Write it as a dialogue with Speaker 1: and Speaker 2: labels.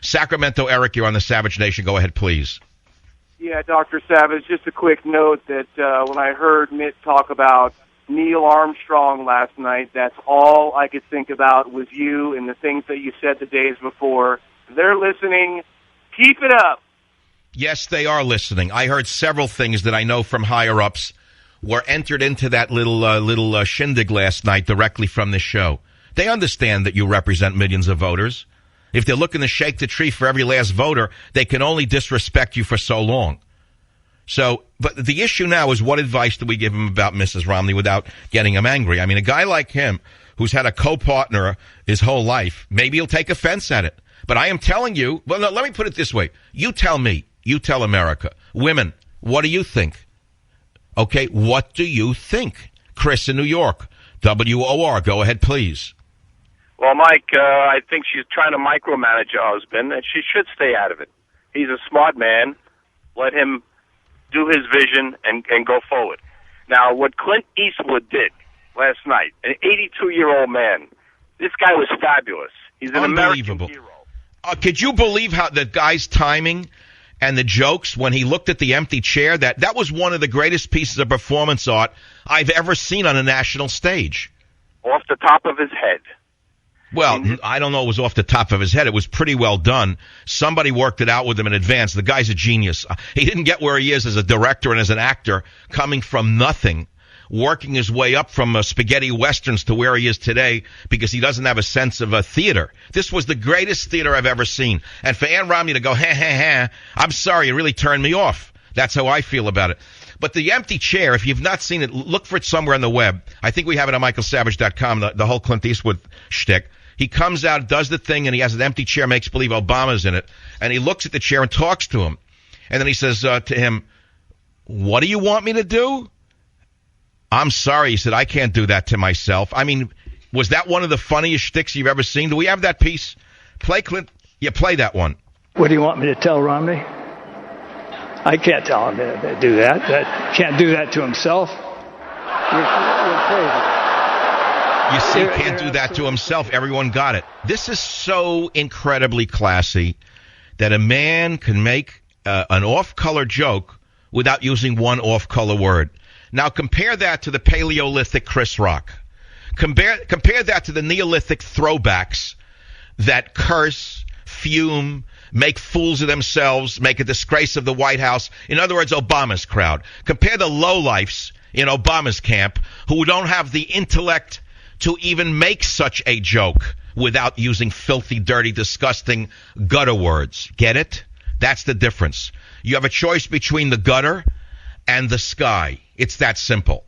Speaker 1: Sacramento, Eric, you're on the Savage Nation. Go ahead, please.
Speaker 2: Yeah, Dr. Savage, just a quick note that when I heard Mitt talk about Neil Armstrong last night, that's all I could think about was you and the things that you said the days before. They're listening. Keep it up.
Speaker 1: Yes, they are listening. I heard several things that I know from higher-ups were entered into that little shindig last night directly from this show. They understand that you represent millions of voters. If they're looking to shake the tree for every last voter, they can only disrespect you for so long. So, but the issue now is what advice do we give him about Mrs. Romney without getting him angry? I mean, a guy like him who's had a co-partner his whole life, maybe he'll take offense at it. But I am telling you, well, no, let me put it this way. You tell me, you tell America. Women, what do you think? Okay, what do you think? Chris in New York, WOR, go ahead, please.
Speaker 3: Well, Mike, I think she's trying to micromanage her husband, and she should stay out of it. He's a smart man. Let him do his vision and go forward. Now, what Clint Eastwood did last night, an 82-year-old man, this guy was fabulous. He's an American hero.
Speaker 1: Could you believe how the guy's timing and the jokes when he looked at the empty chair? That was one of the greatest pieces of performance art I've ever seen on a national stage.
Speaker 3: Off the top of his head.
Speaker 1: Well, I don't know. It was off the top of his head. It was pretty well done. Somebody worked it out with him in advance. The guy's a genius. He didn't get where he is as a director and as an actor, coming from nothing, working his way up from spaghetti westerns to where he is today because he doesn't have a sense of a theater. This was the greatest theater I've ever seen. And for Ann Romney to go, ha, ha, ha, I'm sorry, it really turned me off. That's how I feel about it. But the empty chair, if you've not seen it, look for it somewhere on the web. I think we have it on michaelsavage.com, the whole Clint Eastwood shtick. He comes out, does the thing, and he has an empty chair, makes believe Obama's in it, and he looks at the chair and talks to him. And then he says to him, what do you want me to do? I'm sorry, he said, I can't do that to myself. I mean, was that one of the funniest shticks you've ever seen? Do we have that piece? Play, Clint. Yeah, play that one.
Speaker 4: What do you want me to tell Romney? I can't tell him to do that. Can't do that to himself. You're crazy.
Speaker 1: You see, can't do that to himself. Everyone got it. This is so incredibly classy that a man can make an off-color joke without using one off-color word. Now, compare that to the Paleolithic Chris Rock. Compare that to the Neolithic throwbacks that curse, fume, make fools of themselves, make a disgrace of the White House. In other words, Obama's crowd. Compare the lowlifes in Obama's camp who don't have the intellect to even make such a joke without using filthy, dirty, disgusting gutter words. Get it? That's the difference. You have a choice between the gutter and the sky. It's that simple.